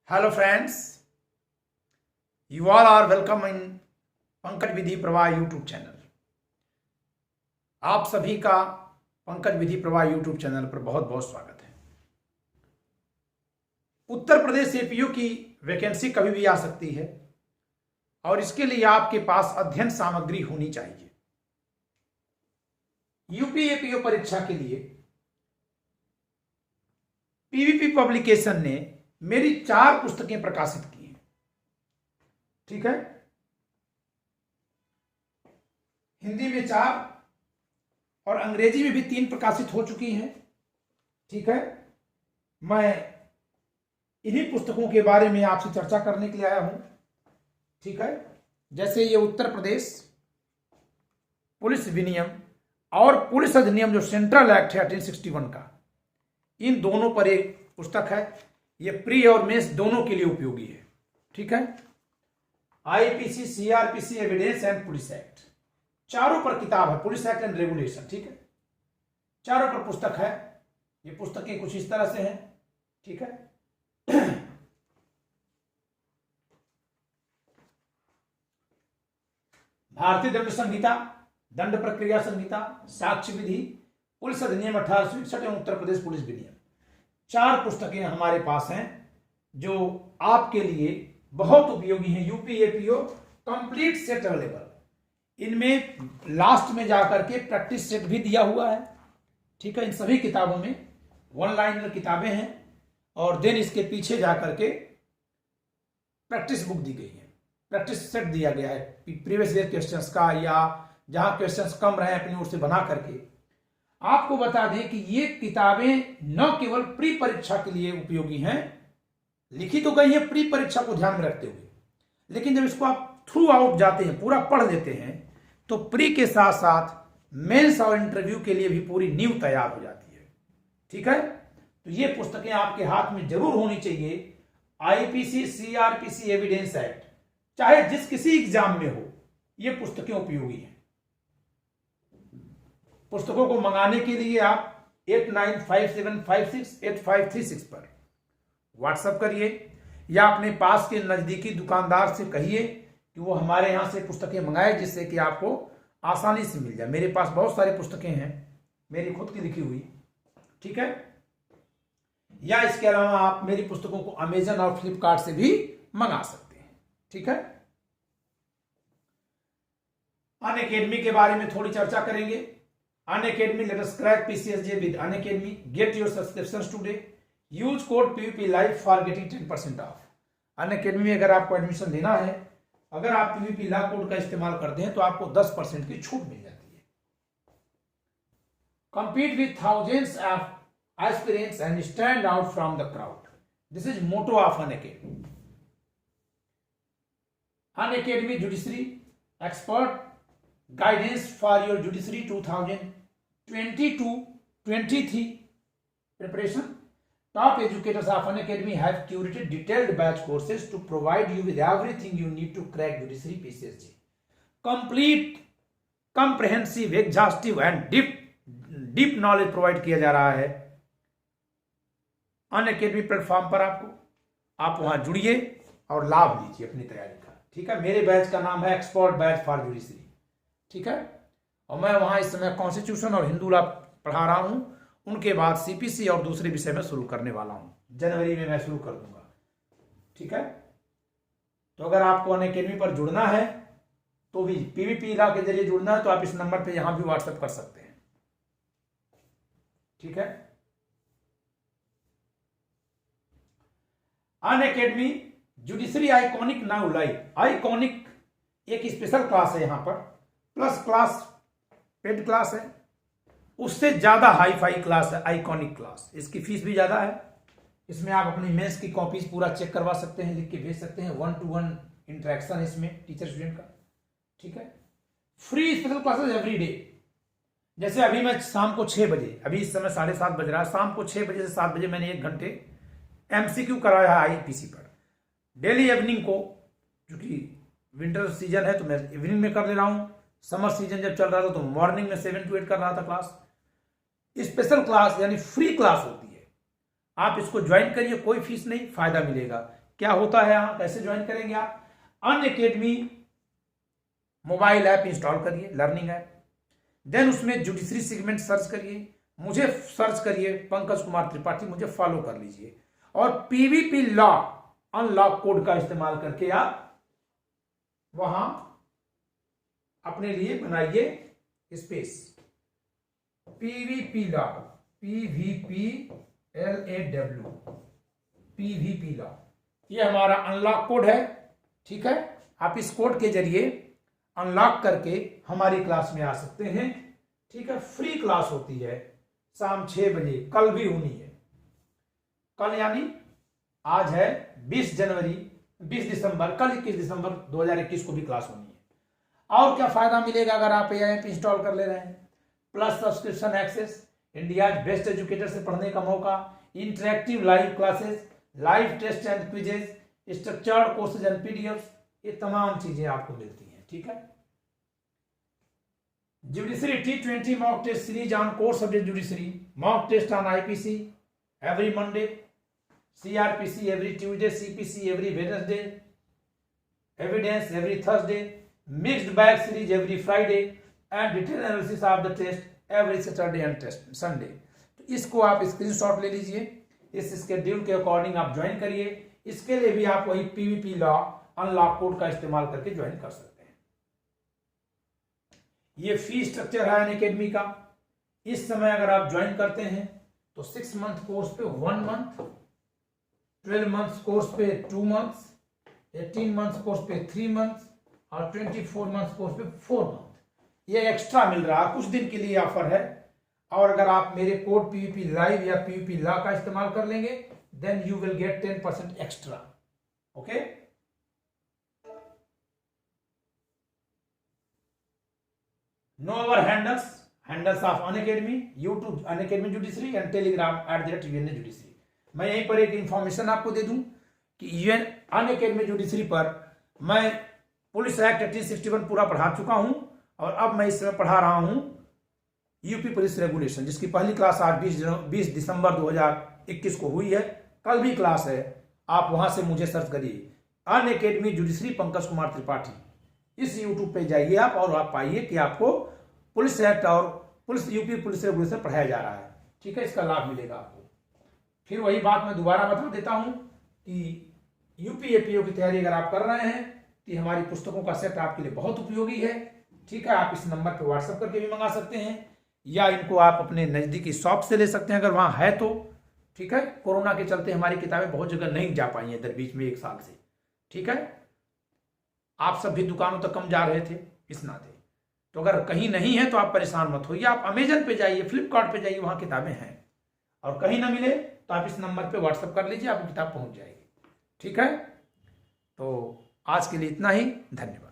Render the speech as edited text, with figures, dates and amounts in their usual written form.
Hello friends, you all are welcome in Pankaj विधि प्रवाह YouTube channel. आप सभी का पंकज विधि प्रवाह यूट्यूब चैनल पर बहुत बहुत स्वागत है। उत्तर प्रदेश एपीओ की वैकेंसी कभी भी आ सकती है और इसके लिए आपके पास अध्ययन सामग्री होनी चाहिए। यूपी एपीओ परीक्षा के लिए पीवीपी पब्लिकेशन ने मेरी 4 पुस्तकें प्रकाशित की हैं। ठीक है, हिंदी में 4 और अंग्रेजी में भी 3 प्रकाशित हो चुकी हैं। ठीक है, मैं इन्हीं पुस्तकों के बारे में आपसे चर्चा करने के लिए आया हूं। ठीक है, जैसे ये उत्तर प्रदेश पुलिस विनियम और पुलिस अधिनियम जो सेंट्रल एक्ट है 1861 का, इन दोनों पर एक पुस्तक है। ये प्री और मेंस दोनों के लिए उपयोगी है। ठीक है, IPC, CrPC, evidence and police act, चारों पर किताब है। पुलिस एक्ट एंड रेगुलेशन, ठीक है, चारों पर पुस्तक है। ये पुस्तकें कुछ इस तरह से हैं। ठीक है, भारतीय दंड संहिता, दंड प्रक्रिया संहिता, साक्ष्य विधि, पुलिस अधिनियम 1861 एवं उत्तर प्रदेश पुलिस विनियम, 4 पुस्तकें हमारे पास हैं जो आपके लिए बहुत उपयोगी हैं। UP APO complete set available. इनमें लास्ट में जाकर के प्रैक्टिस सेट भी दिया हुआ है। ठीक है, इन सभी किताबों में 1 लाइनर किताबें हैं और देन इसके पीछे जाकर के प्रैक्टिस बुक दी गई है, प्रैक्टिस सेट दिया गया है प्रीवियस ईयर क्वेश्चंस का, या जहां क्वेश्चंस कम रहे अपनी ओर से बना करके। आपको बता दें कि ये किताबें न केवल प्री परीक्षा के लिए उपयोगी हैं, लिखी तो गई है प्री परीक्षा को ध्यान में रखते हुए, लेकिन जब इसको आप थ्रू आउट जाते हैं, पूरा पढ़ लेते हैं, तो प्री के साथ साथ मेंस और इंटरव्यू के लिए भी पूरी नींव तैयार हो जाती है। ठीक है, तो ये पुस्तकें आपके हाथ में जरूर होनी चाहिए। आईपीसी, सीआरपीसी, एविडेंस एक्ट, चाहे जिस किसी एग्जाम में हो, ये पुस्तकें उपयोगी हैं। पुस्तकों को मंगाने के लिए आप 8957568536 पर व्हाट्सएप करिए या अपने पास के नजदीकी दुकानदार से कहिए कि वो हमारे यहां से पुस्तकें मंगाए, जिससे कि आपको आसानी से मिल जाए। मेरे पास बहुत सारी पुस्तकें हैं, मेरी खुद की लिखी हुई। ठीक है, या इसके अलावा आप मेरी पुस्तकों को अमेजन और फ्लिपकार्ट से भी मंगा सकते हैं। ठीक है, अनअकैडमी के बारे में थोड़ी चर्चा करेंगे। Unacademy, let us crack PCSJ with Unacademy. Get your subscriptions today. Use code PVP Live for getting 10% off. Unacademy में अगर आपको एडमिशन लेना है, अगर आप PVP ला कोड का इस्तेमाल करते हैं तो आपको 10% की छूट मिल जाती है। Compete with thousands of aspirants and stand out from the crowd. This is motto of Unacademy. Unacademy Judiciary Expert Guidance for your Judiciary 2022-23 preparation. Top educators of Unacademy have curated detailed batch courses to provide you with everything you need to crack Judiciary PCSJ. Complete, comprehensive, exhaustive and deep knowledge provide किया जा रहा है Unacademy platform पर। आपको, आप वहां जुड़िए और लाभ लीजिए अपनी तैयारी का। ठीक है, मेरे बैच का नाम है एक्सपर्ट बैच फॉर जुडिशरी। ठीक है, और मैं वहां इस समय कॉन्स्टिट्यूशन और हिंदू लॉ पढ़ा रहा हूं। उनके बाद सीपीसी और दूसरे विषय में शुरू करने वाला हूं, जनवरी में मैं शुरू कर दूंगा। ठीक है, तो अगर आपको अनअकैडमी पर जुड़ना है तो भी पीवीपी लॉ के जरिए जुड़ना है तो आप इस नंबर पे यहां भी व्हाट्सएप कर सकते हैं। ठीक है, Unacademy judiciary iconic now live. Iconic एक स्पेशल क्लास है, यहां पर प्लस क्लास पेड क्लास है, उससे ज्यादा हाई फाई क्लास है आइकॉनिक क्लास। इसकी फीस भी ज्यादा है। इसमें आप अपनी मेंस की कॉपीज पूरा चेक करवा सकते हैं, लिख के भेज सकते हैं। 1-to-1 इंटरेक्शन इसमें टीचर स्टूडेंट का। ठीक है, free special classes every day. जैसे अभी मैं शाम को 6 बजे, अभी इस समय 7:30 बज रहा है, शाम को 6 बजे से 7 बजे मैंने 1 घंटे एमसीक्यू कराया है आईपीसी पर। डेली इवनिंग को, क्योंकि विंटर सीजन है तो मैं इवनिंग में कर ले रहा हूं। समर सीजन जब चल रहा था तो मॉर्निंग में 7 to 8 कर रहा था क्लास। स्पेशल क्लास यानी फ्री क्लास होती है। आप इसको ज्वाइन करिए, कोई फीस नहीं, फायदा मिलेगा। क्या होता है यहाँ, कैसे ज्वाइन करेंगे आप? अनअकैडमी मोबाइल ऐप इंस्टॉल करिए, लर्निंग ऐप। देन उसमें जुडिशरी सेगमेंट सर्च करिए, मुझे सर्च करिए पंकज कुमार त्रिपाठी, मुझे फॉलो कर लीजिए। और पीवीपी लॉ अनलॉक कोड का इस्तेमाल करके आप वहां अपने लिए बनाइए space. PVP law, PVPLAW, PVP law, ये हमारा अनलॉक कोड है। ठीक है, आप इस कोड के जरिए अनलॉक करके हमारी क्लास में आ सकते हैं। ठीक है, फ्री क्लास होती है शाम 6 बजे, कल भी होनी है। कल यानी आज है 20 जनवरी, 20 दिसंबर, कल 21 दिसंबर 2021 को भी क्लास होनी है। और क्या फायदा मिलेगा अगर आप ये ऐप इंस्टॉल कर ले रहे हैं? Plus subscription access, India best educator से पढ़ने का मौका, interactive live classes, live test and quizzes, structured courses and PDF, ये तमाम चीजें आपको मिलती हैं। ठीक है, judiciary T20 mock test series on core subject judiciary, mock test on IPC every Monday, CRPC every Tuesday, CPC every Wednesday, evidence every Thursday, mixed bag series every Friday, and detailed analysis of the test every Saturday and Sunday। तो इसको आप screenshot ले लीजिए, इस schedule के according आप join करिए। इसके लिए भी आप वही पीवीपी लॉ अनलॉक कोड का इस्तेमाल करके ज्वाइन कर सकते हैं। ये फी स्ट्रक्चर है अनअकैडमी का। इस समय अगर आप ज्वाइन करते हैं तो 6 मंथ कोर्स पे 1 मंथ, 12 मंथ्स कोर्स पे 2 मंथ्स, 18 मंथ्स कोर्स पे 3 मंथ्स और 24 मंथ्स कोर्स पे 4 मंथ, ये एक्स्ट्रा मिल रहा है, कुछ दिन के लिए ऑफर है। और अगर आप मेरे कोड पीवीपी लाइव या पीवीपी लॉ का इस्तेमाल कर लेंगे then you will get 10% extra. Okay, know our handles of Unacademy, YouTube Unacademy judiciary and Telegram @UNA judiciary. मैं यहीं पर एक इंफॉर्मेशन आपको दे दूं कि अनअकैडमी जुडिशरी पर मैं पुलिस एक्ट 1861 पूरा पढ़ा चुका हूं और अब मैं इस समय पढ़ा रहा हूं यूपी पुलिस रेगुलेशन, जिसकी पहली क्लास आज 20 दिसंबर 2021 को हुई है। कल भी क्लास है, आप वहां से मुझे सर्च करिए अनअकैडमी जुडिशरी पंकज कुमार त्रिपाठी, इस यूट्यूब पे जाइए आप और आप पाइए कि आपको पुलिस एक्ट और यूपी पुलिस रेगुलेशन पढ़ाया जा रहा है। ठीक है, इसका लाभ मिलेगा आपको। फिर वही बात मैं दोबारा बता देता हूं कि यूपीएपीओ की तैयारी अगर आप कर रहे हैं तो हमारी पुस्तकों का सेट आपके लिए बहुत उपयोगी है। ठीक है, आप इस नंबर पर व्हाट्सएप करके भी मंगा सकते हैं या इनको आप अपने नजदीकी शॉप से ले सकते हैं अगर वहां है तो। ठीक है, कोरोना के चलते हमारी किताबें बहुत जगह नहीं जा पाई हैं बीच में 1 साल से। ठीक है, आप सब भी दुकानों तक कम जा रहे थे इस नाते, तो अगर कहीं नहीं है तो आप परेशान मत होइए, आप अमेजन पे जाइए, फ्लिपकार्ट पे जाइए, वहां किताबें हैं। और कहीं ना मिले तो आप इस नंबर पे व्हाट्सएप कर लीजिए, आपकी किताब पहुंच जाएगी। ठीक है, तो आज के लिए इतना ही, धन्यवाद।